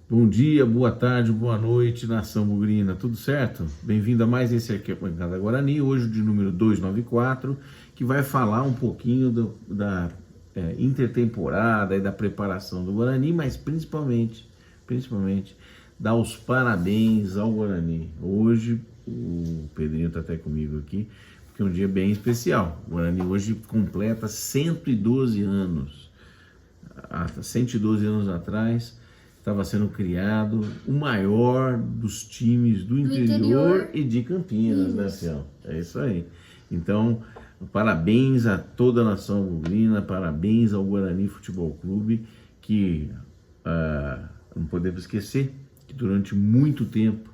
Bom dia, boa tarde, boa noite, nação bugrina, tudo certo? Bem-vindo a mais esse aqui, a Bancada Guarani, hoje de número 294, que vai falar um pouquinho da intertemporada e da preparação do Guarani, mas principalmente, dar os parabéns ao Guarani. Hoje, o Pedrinho está até comigo aqui, porque é um dia bem especial. O Guarani hoje completa 112 anos. Há 112 anos atrás, estava sendo criado o maior dos times do interior e de Campinas, né, Fiel? É isso aí. Então, parabéns a toda a nação bugrina, parabéns ao Guarani Futebol Clube, que não podemos esquecer que durante muito tempo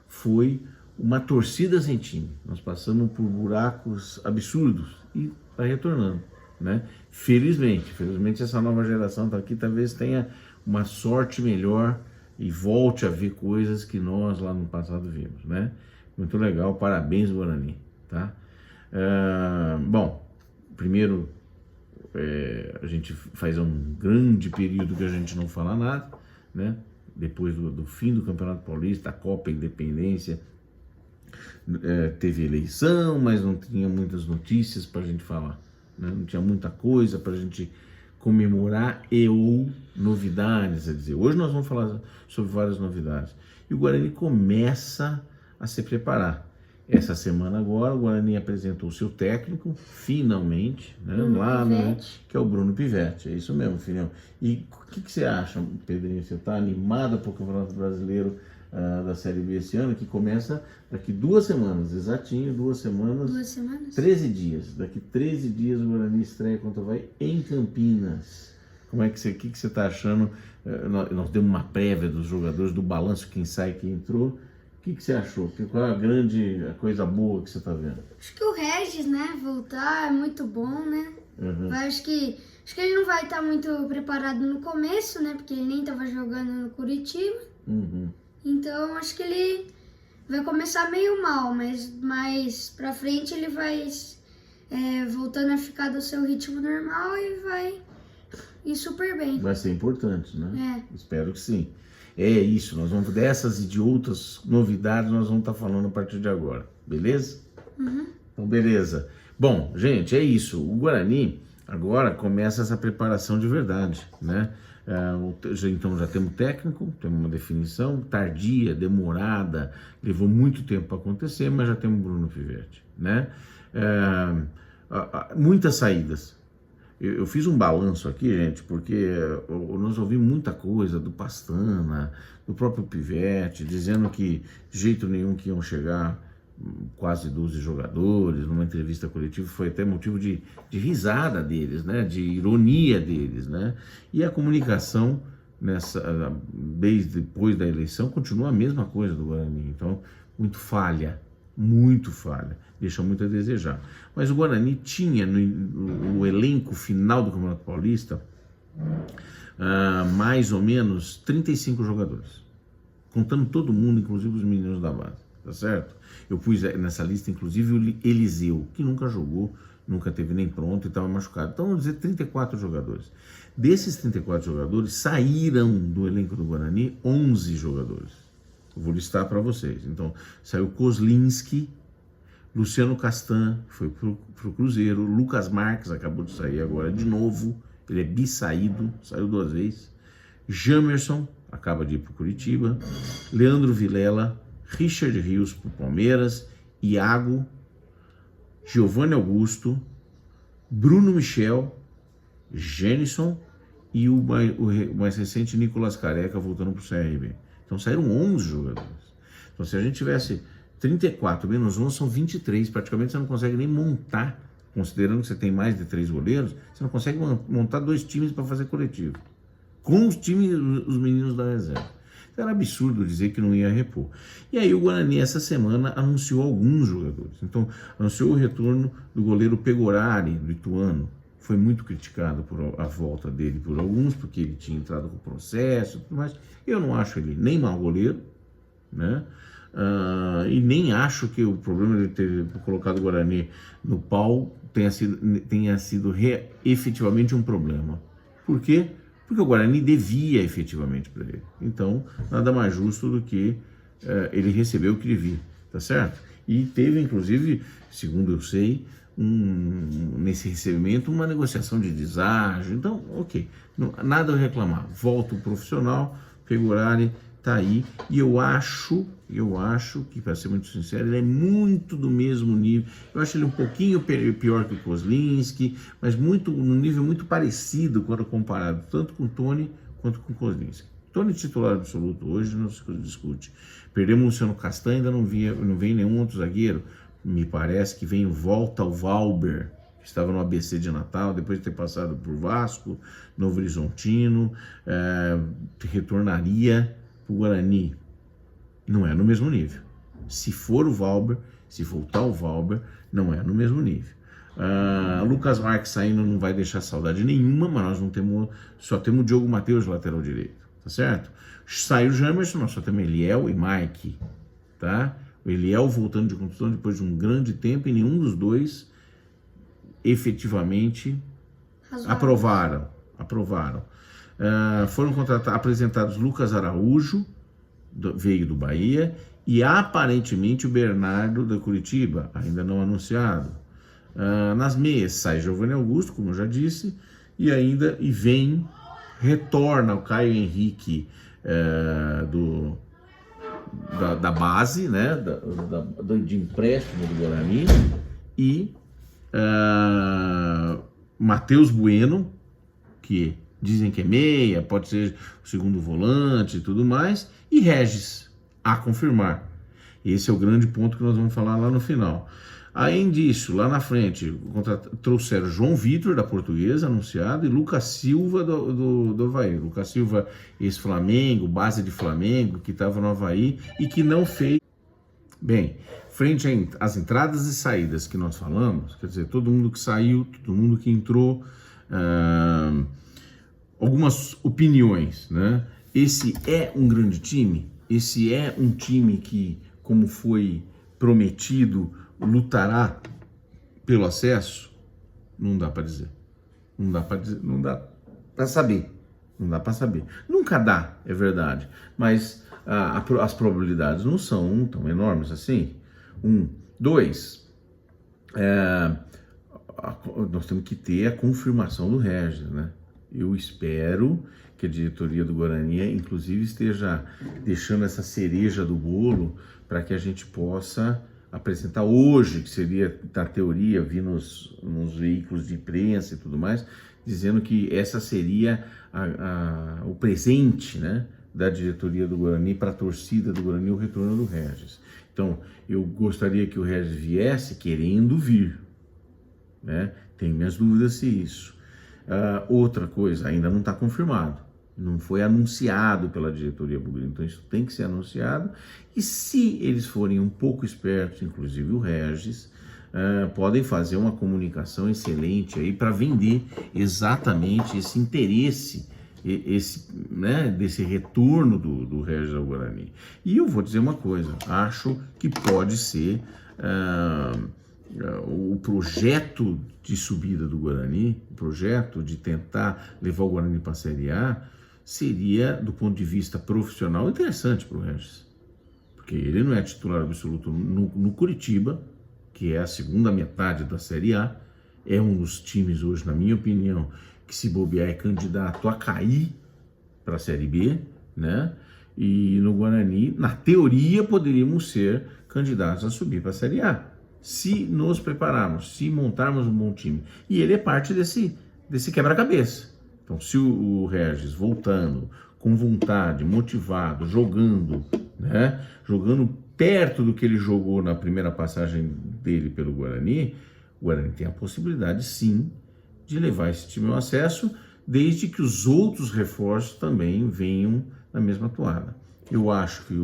foi uma torcida sem time. Nós passamos por buracos absurdos e está retornando, né? Felizmente essa nova geração está aqui, talvez tenha uma sorte melhor e volte a ver coisas que nós lá no passado vimos, né? Muito legal, parabéns Guarani, tá? Bom, primeiro a gente faz um grande período que a gente não fala nada, né? Depois do fim do Campeonato Paulista, a Copa Independência, teve eleição, mas não tinha muitas notícias para a gente falar, né? Não tinha muita coisa para a gente comemorar ou novidades, quer dizer, hoje nós vamos falar sobre várias novidades. E o Guarani começa a se preparar. Essa semana agora, o Guarani apresentou o seu técnico, finalmente, né, lá, né, que é o Bruno Pivetti, é isso mesmo, filhão. E o que você acha, Pedrinho? Você está animado para o Campeonato Brasileiro da Série B esse ano, que começa daqui 2 semanas, exatinho, 2 semanas. 2 semanas? 13 dias. Daqui 13 dias o Guarani estreia contra o Avaí em Campinas. Como é que você, o que você está achando? Nós demos uma prévia dos jogadores, do balanço, quem sai, quem entrou. O que você achou? Qual é a coisa boa que você está vendo? Acho que o Regis, né, voltar é muito bom, né? Uhum. Acho que ele não vai estar muito preparado no começo, né? Porque ele nem estava jogando no Curitiba. Uhum. Então, acho que ele vai começar meio mal, mas mais pra frente ele vai voltando a ficar do seu ritmo normal e vai ir super bem. Vai ser importante, né? É. Espero que sim. É isso, nós vamos dessas e de outras novidades nós vamos estar falando a partir de agora, beleza? Uhum. Então, beleza. Bom, gente, é isso. O Guarani agora começa essa preparação de verdade, né? Então já temos técnico, temos uma definição tardia, demorada, levou muito tempo para acontecer, mas já temos o Bruno Pivetti, né? Muitas saídas. Eu fiz um balanço aqui, gente, porque nós ouvimos muita coisa do Pastana, do próprio Pivetti, dizendo que de jeito nenhum que iam chegar quase 12 jogadores, numa entrevista coletiva, foi até motivo de risada deles, né? De ironia deles, né? E a comunicação, desde depois da eleição, continua a mesma coisa do Guarani. Então, muito falha, deixa muito a desejar. Mas o Guarani tinha no elenco final do Campeonato Paulista mais ou menos 35 jogadores, contando todo mundo, inclusive os meninos da base, tá certo? Eu pus nessa lista, inclusive, o Eliseu, que nunca jogou, nunca teve nem pronto e estava machucado. Então, vamos dizer, 34 jogadores. Desses 34 jogadores, saíram do elenco do Guarani 11 jogadores. Eu vou listar para vocês. Então, saiu Kozlinski, Luciano Castan, que foi pro Cruzeiro, Lucas Marques, acabou de sair agora de novo, ele é bissaído, saiu 2 vezes. Jamerson, acaba de ir pro Curitiba. Leandro Vilela, Richard Rios pro Palmeiras, Iago, Giovanni Augusto, Bruno Michel, Genison e o mais recente Nicolas Careca voltando pro CRB. Então saíram 11 jogadores. Então se a gente tivesse 34 menos 11 são 23, praticamente você não consegue nem montar, considerando que você tem mais de 3 goleiros, você não consegue montar 2 times para fazer coletivo. Com os meninos da reserva. Era absurdo dizer que não ia repor. E aí o Guarani essa semana anunciou alguns jogadores. Então anunciou o retorno do goleiro Pegorari, do Ituano. Foi muito criticado por a volta dele por alguns, porque ele tinha entrado com processo e tudo mais. Eu não acho ele nem mau goleiro, né? E nem acho que o problema de ter colocado o Guarani no pau tenha sido efetivamente um problema. Por quê? porque o Guarani devia efetivamente para ele. Então, nada mais justo do que ele receber o que devia, tá certo? E teve, inclusive, segundo eu sei, nesse recebimento, uma negociação de deságio. Então, ok, nada a reclamar. Volta o profissional, Pegorari tá aí, e eu acho que, para ser muito sincero, ele é muito do mesmo nível. Eu acho ele um pouquinho pior que o Kozlinski, mas num nível muito parecido quando comparado tanto com o Tony quanto com o Kozlinski. Tony titular absoluto hoje, não se discute. Perdemos o Luciano Castanho, ainda não vem nenhum outro zagueiro. Me parece que vem volta ao Valber, que estava no ABC de Natal, depois de ter passado por Vasco, Novo Horizontino, retornaria para o Guarani. Não é no mesmo nível. Se for o Valber, se voltar o Valber, não é no mesmo nível. Lucas Marques saindo não vai deixar saudade nenhuma, mas nós não temos, só temos o Diogo Matheus, lateral direito, tá certo? Saiu o Jamerson, nós só temos Eliel e Mike, tá? O Eliel voltando de contusão depois de um grande tempo e nenhum dos dois efetivamente aprovaram. Foram apresentados Lucas Araújo, veio do Bahia, e aparentemente o Bernardo da Curitiba, ainda não anunciado. Nas meias sai Giovanni Augusto, como eu já disse, retorna o Caio Henrique da base, né, de empréstimo do Guarani, e Matheus Bueno, que dizem que é meia, pode ser o segundo volante e tudo mais, e Regis, a confirmar. Esse é o grande ponto que nós vamos falar lá no final. Além disso, lá na frente, trouxeram João Vitor, da Portuguesa, anunciado, e Lucas Silva, do Avaí. Lucas Silva, ex-Flamengo, base de Flamengo, que estava no Avaí e que não fez. Bem, frente às entradas e saídas que nós falamos, quer dizer, todo mundo que saiu, todo mundo que entrou, algumas opiniões, né? Esse é um grande time? Esse é um time que, como foi prometido, lutará pelo acesso? Não dá para dizer. Não dá para saber. Nunca dá, é verdade. Mas as probabilidades não são tão enormes assim. Dois, nós temos que ter a confirmação do Regis, né? Eu espero que a diretoria do Guarani, inclusive, esteja deixando essa cereja do bolo para que a gente possa apresentar hoje, que seria, na teoria, vir nos veículos de imprensa e tudo mais, dizendo que essa seria o presente, né, da diretoria do Guarani para a torcida do Guarani, o retorno do Regis. Então, eu gostaria que o Regis viesse querendo vir, né? Tenho minhas dúvidas se isso. Outra coisa, ainda não está confirmado. Não foi anunciado pela diretoria bugrina, então isso tem que ser anunciado. E se eles forem um pouco espertos, inclusive o Regis, podem fazer uma comunicação excelente aí para vender exatamente esse interesse, desse retorno do Regis ao Guarani. E eu vou dizer uma coisa, acho que pode ser o projeto de subida do Guarani, o projeto de tentar levar o Guarani para a Série A, seria, do ponto de vista profissional, interessante para o Regis. Porque ele não é titular absoluto no Curitiba, que é a segunda metade da Série A, é um dos times hoje, na minha opinião, que se bobear é candidato a cair para a Série B, né? E no Guarani, na teoria, poderíamos ser candidatos a subir para a Série A, se nos prepararmos, se montarmos um bom time. E ele é parte desse quebra-cabeça. Então, se o Regis voltando, com vontade, motivado, jogando, né? Jogando perto do que ele jogou na primeira passagem dele pelo Guarani, o Guarani tem a possibilidade, sim, de levar esse time ao acesso, desde que os outros reforços também venham na mesma toada. Eu acho que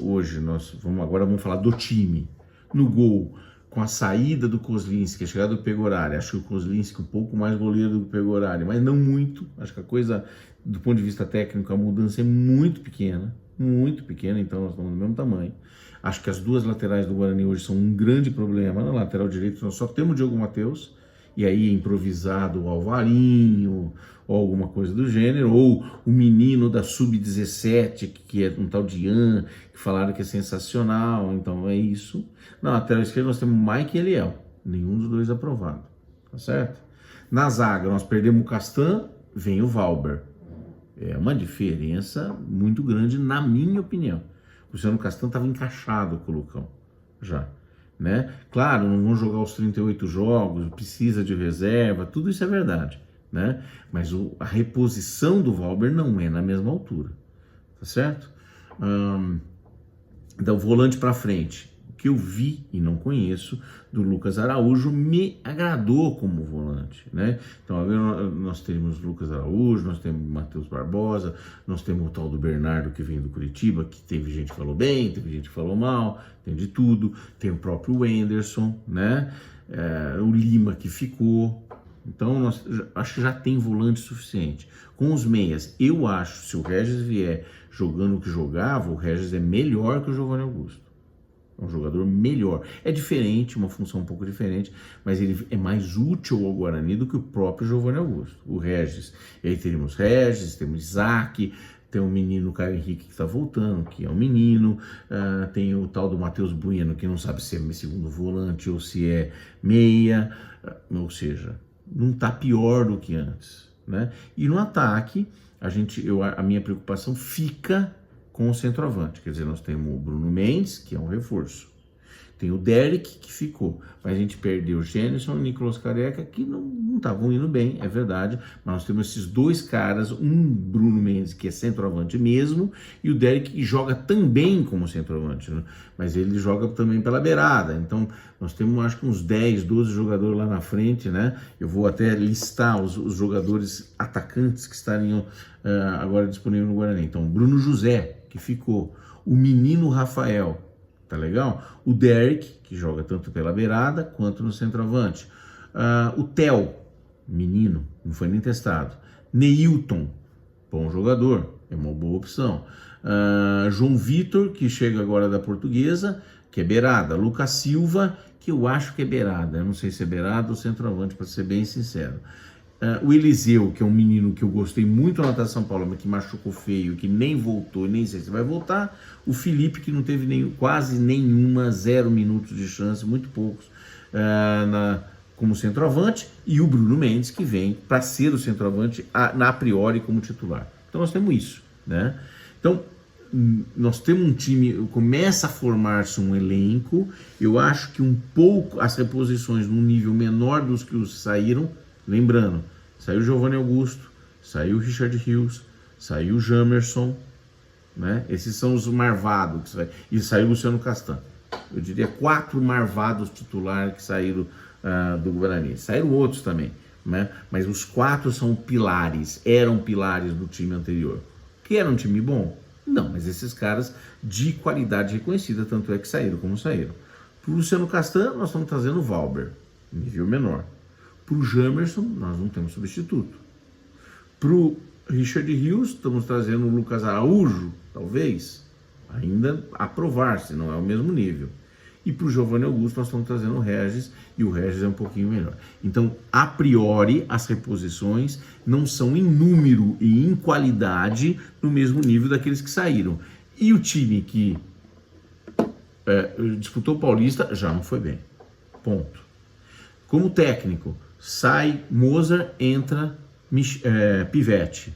hoje vamos falar do time. No gol, com a saída do Kozlinski, a chegada do Pegorari, acho que o Kozlinski um pouco mais goleiro do que o Pegorari, mas não muito. Acho que a coisa, do ponto de vista técnico, a mudança é muito pequena, então nós estamos do mesmo tamanho. Acho que as duas laterais do Guarani hoje são um grande problema. Na lateral direita nós só temos o Diogo Matheus e aí é improvisado o Alvarinho, ou alguma coisa do gênero, ou o menino da Sub-17, que é um tal de Ian, que falaram que é sensacional, então é isso. Na lateral esquerda nós temos o Mike e Eliel, nenhum dos dois aprovado, tá certo? Na zaga nós perdemos o Castan, vem o Valber. É uma diferença muito grande, na minha opinião. O Luciano Castan estava encaixado com o Lucão, já. Né? Claro, não vão jogar os 38 jogos, precisa de reserva, tudo isso é verdade. Né? Mas a reposição do Valber não é na mesma altura, tá certo? Então, volante para frente, o que eu vi e não conheço do Lucas Araújo me agradou como volante, né? Então, agora nós temos Lucas Araújo, nós temos Matheus Barbosa, nós temos o tal do Bernardo que vem do Curitiba, que teve gente que falou bem, teve gente que falou mal, tem de tudo, tem o próprio Wenderson, né? O Lima que ficou. Então, acho que já tem volante suficiente. Com os meias, eu acho, se o Regis vier jogando o que jogava, o Regis é melhor que o Giovanni Augusto. É um jogador melhor. É diferente, uma função um pouco diferente, mas ele é mais útil ao Guarani do que o próprio Giovanni Augusto. O Regis. E aí teríamos Regis, temos Isaac, tem o menino Caio Henrique que está voltando, que é um menino, tem o tal do Matheus Bueno, que não sabe se é segundo volante ou se é meia, ou seja, não está pior do que antes, né? E no ataque, a minha preocupação fica com o centroavante, quer dizer, nós temos o Bruno Mendes, que é um reforço, tem o Derek, que ficou, mas a gente perdeu o Jenison e o Nicolas Careca, que não estavam indo bem, é verdade, mas nós temos esses dois caras, um Bruno Mendes, que é centroavante mesmo, e o Derek, que joga também como centroavante, né? Mas ele joga também pela beirada, então nós temos, acho que uns 10, 12 jogadores lá na frente, né? Eu vou até listar os jogadores atacantes que estariam agora disponíveis no Guarani. Então, Bruno José, que ficou, o menino Rafael, tá legal? O Derek, que joga tanto pela beirada quanto no centroavante. O Theo, menino, não foi nem testado. Neilton, bom jogador, é uma boa opção. João Vitor, que chega agora da Portuguesa, que é beirada. Lucas Silva, que eu acho que é beirada. Eu não sei se é beirada ou centroavante, para ser bem sincero. O Eliseu, que é um menino que eu gostei muito lá da São Paulo, mas que machucou feio, que nem voltou, nem sei se vai voltar. O Felipe, que não teve quase nenhuma, 0 minutos de chance, muito poucos, como centroavante. E o Bruno Mendes, que vem para ser o centroavante a priori como titular. Então nós temos isso, né? Então nós temos um time, começa a formar-se um elenco. Eu acho que um pouco as reposições num nível menor dos que os saíram. Lembrando, saiu o Giovanni Augusto, saiu o Richard Rios, saiu o Jamerson, né? Esses são os marvados, e saiu o Luciano Castan. Eu diria 4 marvados titulares que saíram do Guarani. Saíram outros também, né? Mas os 4 são pilares, eram pilares do time anterior. Que era um time bom? Não, mas esses caras de qualidade reconhecida, tanto é que saíram como saíram. Para o Luciano Castan, nós estamos trazendo o Valber, nível menor. Para o Jamerson, nós não temos substituto. Para o Richard Rios, estamos trazendo o Lucas Araújo, talvez, ainda a provar, se não é o mesmo nível. E para o Giovanni Augusto, nós estamos trazendo o Regis, e o Regis é um pouquinho melhor. Então, a priori, as reposições não são em número e em qualidade no mesmo nível daqueles que saíram. E o time que disputou o Paulista já não foi bem. Ponto. Como técnico, sai Mozart, entra Pivete.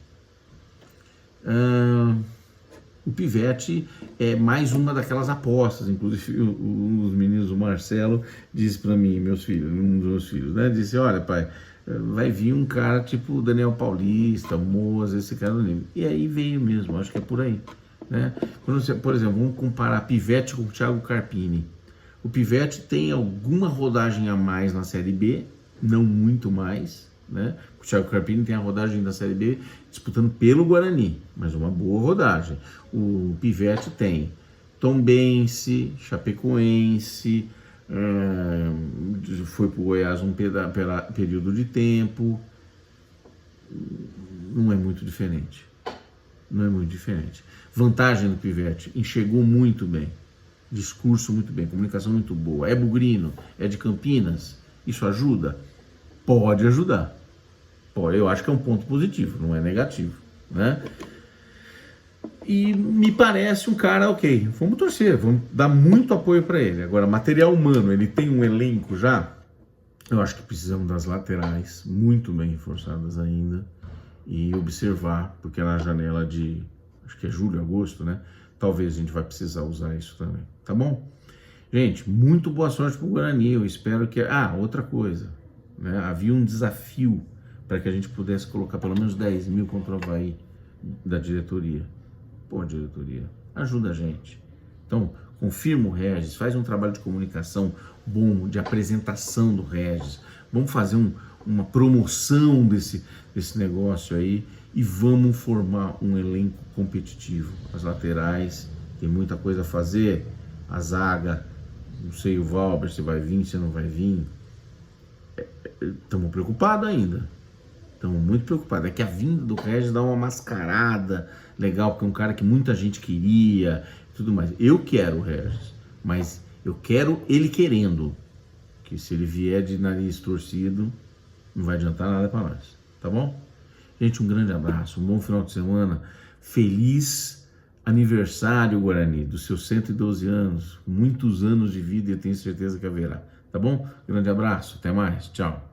O Pivete é mais uma daquelas apostas. Inclusive, um dos meninos, o Marcelo, disse para mim, um dos meus filhos, né? Disse: olha, pai, vai vir um cara tipo Daniel Paulista, Mozart, esse cara do nível. E aí veio mesmo, acho que é por aí, né? Quando você, por exemplo, vamos comparar Pivete com o Thiago Carpini. O Pivete tem alguma rodagem a mais na Série B, não muito mais, né? O Thiago Carpini tem a rodagem da Série B disputando pelo Guarani, mas uma boa rodagem. O Pivete tem Tombense, Chapecoense, foi para o Goiás um período de tempo. Não é muito diferente. Não é muito diferente. Vantagem do Pivete, enxergou muito bem. Discurso muito bem, comunicação muito boa. É bugrino, é de Campinas, isso ajuda? pode ajudar. Pode, eu acho que é um ponto positivo, não é negativo, né? E me parece um cara ok. Vamos torcer, vamos dar muito apoio para ele. Agora, material humano, ele tem um elenco já. Eu acho que precisamos das laterais muito bem reforçadas ainda e observar, porque na janela de, acho que é julho, agosto, né? Talvez a gente vai precisar usar isso também, tá bom? Gente, muito boa sorte pro Guarani. Eu espero que... outra coisa, né? Havia um desafio para que a gente pudesse colocar pelo menos 10 mil contra o Avaí da diretoria. Pô, diretoria, ajuda a gente. Então, confirma o Regis, faz um trabalho de comunicação bom, de apresentação do Regis. Vamos fazer uma promoção desse negócio aí e vamos formar um elenco competitivo. As laterais, tem muita coisa a fazer. A zaga, não sei o Valber se vai vir, se não vai vir. Estamos preocupados ainda. Estamos muito preocupados. É que a vinda do Regis dá uma mascarada legal, porque é um cara que muita gente queria e tudo mais. Eu quero o Regis, mas eu quero ele querendo. Que se ele vier de nariz torcido, não vai adiantar nada para nós. Tá bom? Gente, um grande abraço, um bom final de semana. Feliz aniversário, Guarani, dos seus 112 anos. Muitos anos de vida e eu tenho certeza que haverá. Tá bom? Grande abraço, até mais, tchau.